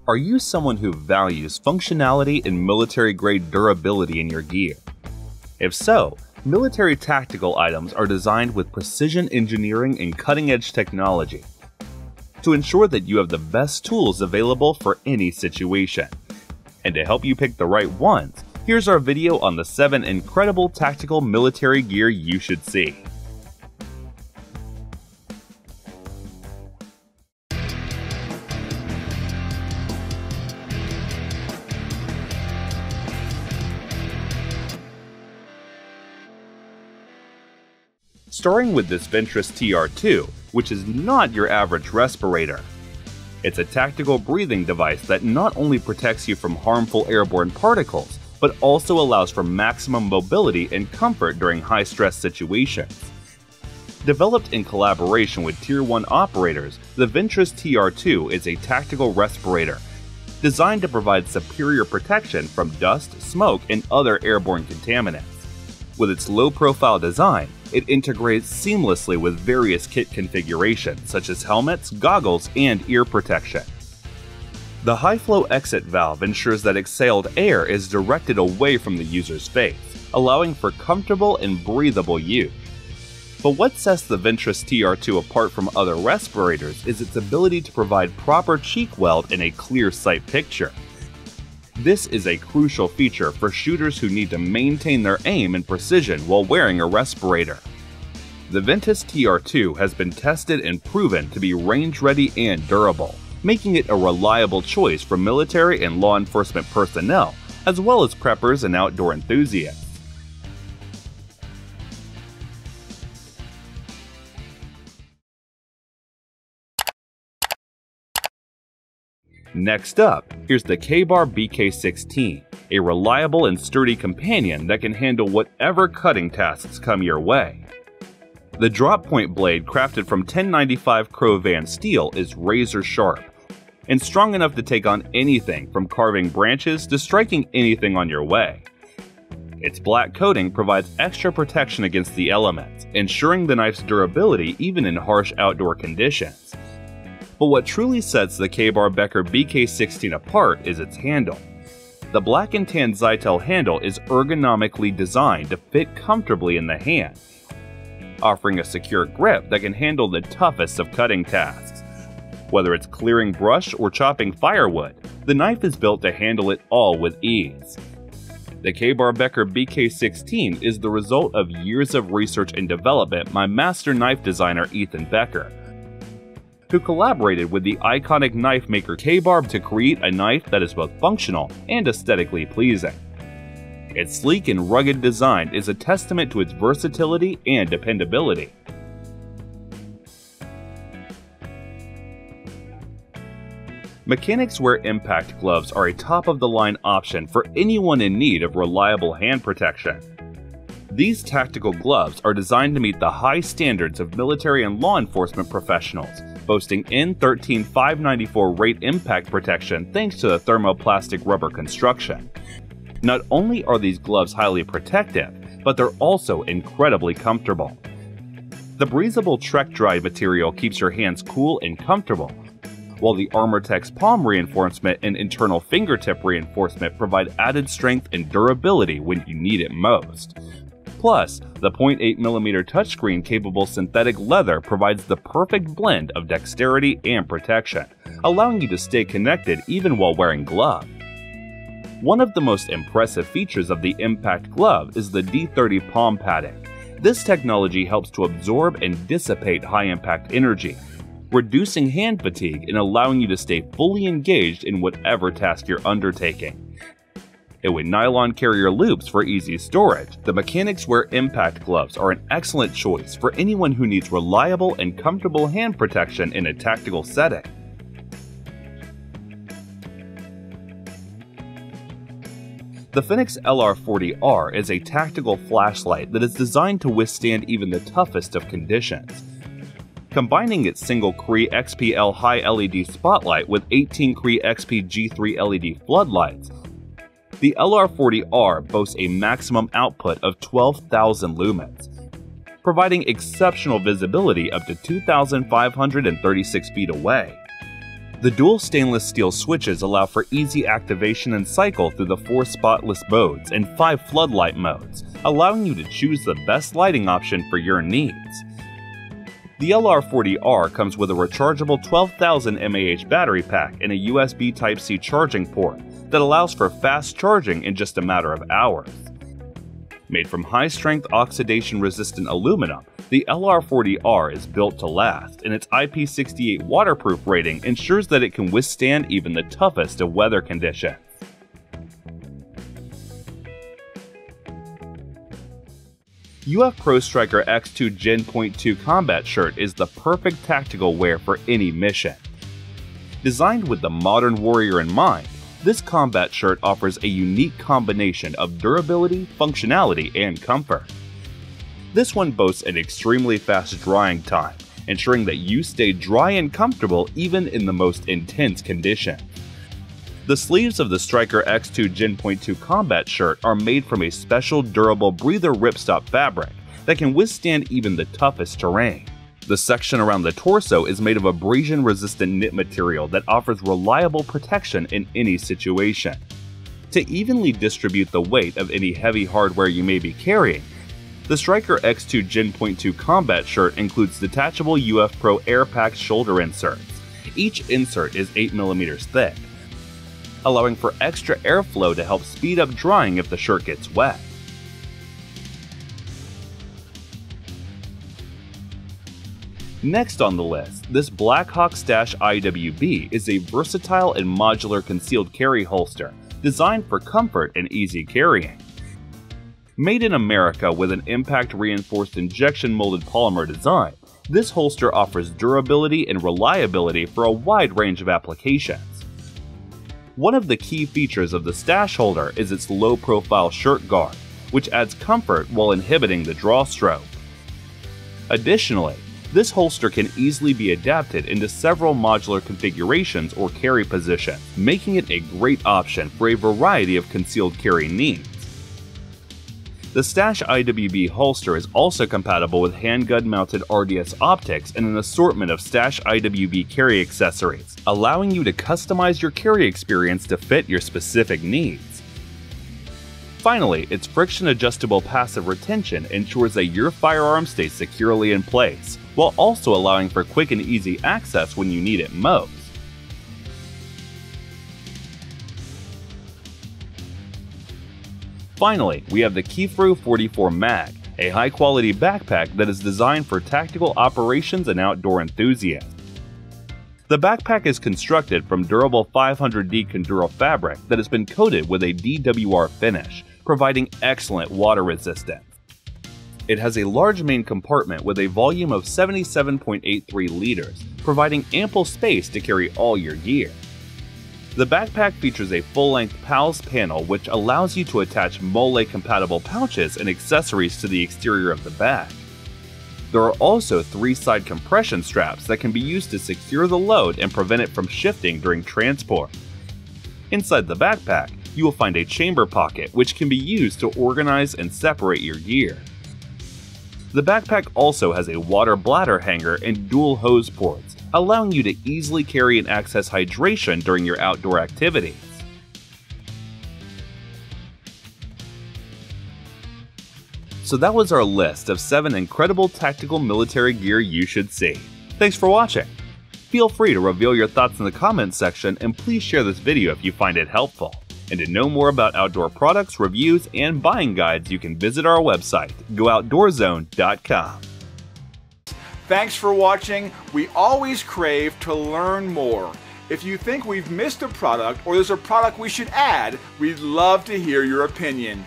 Are you someone who values functionality and military-grade durability in your gear? If so, military tactical items are designed with precision engineering and cutting-edge technology to ensure that you have the best tools available for any situation. And to help you pick the right ones, here's our video on the 7 incredible tactical military gear you should see. Starting with this Ventus TR2, which is not your average respirator. It's a tactical breathing device that not only protects you from harmful airborne particles, but also allows for maximum mobility and comfort during high-stress situations. Developed in collaboration with Tier 1 operators, the Ventus TR2 is a tactical respirator designed to provide superior protection from dust, smoke, and other airborne contaminants. With its low-profile design, it integrates seamlessly with various kit configurations such as helmets, goggles, and ear protection. The high-flow exit valve ensures that exhaled air is directed away from the user's face, allowing for comfortable and breathable use. But what sets the Ventus TR2 apart from other respirators is its ability to provide proper cheek weld in a clear sight picture. This is a crucial feature for shooters who need to maintain their aim and precision while wearing a respirator. The Ventus TR2 has been tested and proven to be range-ready and durable, making it a reliable choice for military and law enforcement personnel, as well as preppers and outdoor enthusiasts. Next up, here's the K-Bar BK16, a reliable and sturdy companion that can handle whatever cutting tasks come your way. The drop point blade crafted from 1095 Crowvan steel is razor sharp and strong enough to take on anything from carving branches to striking anything on your way. Its black coating provides extra protection against the elements, ensuring the knife's durability even in harsh outdoor conditions. But what truly sets the K-Bar Becker BK16 apart is its handle. The black and tan Zytel handle is ergonomically designed to fit comfortably in the hand, offering a secure grip that can handle the toughest of cutting tasks. Whether it's clearing brush or chopping firewood, the knife is built to handle it all with ease. The K-Bar Becker BK16 is the result of years of research and development by master knife designer Ethan Becker, who collaborated with the iconic knife maker K-Bar to create a knife that is both functional and aesthetically pleasing. Its sleek and rugged design is a testament to its versatility and dependability. Mechanix wear M-Pact gloves are a top-of-the-line option for anyone in need of reliable hand protection. These tactical gloves are designed to meet the high standards of military and law enforcement professionals, boasting N13594 rate impact protection thanks to the thermoplastic rubber construction. Not only are these gloves highly protective, but they're also incredibly comfortable. The breathable Trek-Dry material keeps your hands cool and comfortable, while the ArmorTech's palm reinforcement and internal fingertip reinforcement provide added strength and durability when you need it most. Plus, the 0.8mm touchscreen capable synthetic leather provides the perfect blend of dexterity and protection, allowing you to stay connected even while wearing gloves. One of the most impressive features of the M-Pact glove is the D30 palm padding. This technology helps to absorb and dissipate high-impact energy, reducing hand fatigue and allowing you to stay fully engaged in whatever task you're undertaking. And with nylon carrier loops for easy storage, the Mechanix wear M-Pact gloves are an excellent choice for anyone who needs reliable and comfortable hand protection in a tactical setting. The Fenix LR40R is a tactical flashlight that is designed to withstand even the toughest of conditions. Combining its single Cree XPL high LED spotlight with 18 Cree XP G3 LED floodlights, the LR40R boasts a maximum output of 12,000 lumens, providing exceptional visibility up to 2,536 feet away. The dual stainless steel switches allow for easy activation and cycle through the 4 spotless modes and 5 floodlight modes, allowing you to choose the best lighting option for your needs. The LR40R comes with a rechargeable 12,000 mAh battery pack and a USB Type-C charging port that allows for fast charging in just a matter of hours. Made from high-strength oxidation-resistant aluminum, the LR40R is built to last, and its IP68 waterproof rating ensures that it can withstand even the toughest of weather conditions. UF Pro Striker X2 Gen .2 combat shirt is the perfect tactical wear for any mission. Designed with the modern warrior in mind, this combat shirt offers a unique combination of durability, functionality, and comfort. This one boasts an extremely fast drying time, ensuring that you stay dry and comfortable even in the most intense conditions. The sleeves of the Striker X2 Gen .2 combat shirt are made from a special durable breather ripstop fabric that can withstand even the toughest terrain. The section around the torso is made of abrasion-resistant knit material that offers reliable protection in any situation. To evenly distribute the weight of any heavy hardware you may be carrying, the Striker X2 Gen .2 combat shirt includes detachable UF Pro Air-Packed shoulder inserts. Each insert is 8mm thick, allowing for extra airflow to help speed up drying if the shirt gets wet. Next on the list, this Blackhawk Stache IWB is a versatile and modular concealed carry holster designed for comfort and easy carrying. Made in America with an M-Pact reinforced injection molded polymer design, this holster offers durability and reliability for a wide range of applications. One of the key features of the Stache holder is its low-profile shirt guard, which adds comfort while inhibiting the draw stroke. Additionally, this holster can easily be adapted into several modular configurations or carry positions, making it a great option for a variety of concealed carry needs. The Stache IWB holster is also compatible with handgun-mounted RDS optics and an assortment of Stache IWB carry accessories, allowing you to customize your carry experience to fit your specific needs. Finally, its friction-adjustable passive retention ensures that your firearm stays securely in place, while also allowing for quick and easy access when you need it most. Finally, we have the Kifaru 44 Mag, a high-quality backpack that is designed for tactical operations and outdoor enthusiasts. The backpack is constructed from durable 500D Conduro fabric that has been coated with a DWR finish, providing excellent water resistance. It has a large main compartment with a volume of 77.83 liters, providing ample space to carry all your gear. The backpack features a full-length PALS panel which allows you to attach Mole-compatible pouches and accessories to the exterior of the bag. There are also 3 side compression straps that can be used to secure the load and prevent it from shifting during transport. Inside the backpack, you will find a chamber pocket which can be used to organize and separate your gear. The backpack also has a water bladder hanger and dual hose ports, allowing you to easily carry and access hydration during your outdoor activities. So that was our list of 7 incredible tactical military gear you should see. Thanks for watching! Feel free to reveal your thoughts in the comments section, and please share this video if you find it helpful. And to know more about outdoor products, reviews, and buying guides, you can visit our website, gooutdoorzone.com. Thanks for watching. We always crave to learn more. If you think we've missed a product or there's a product we should add, we'd love to hear your opinion.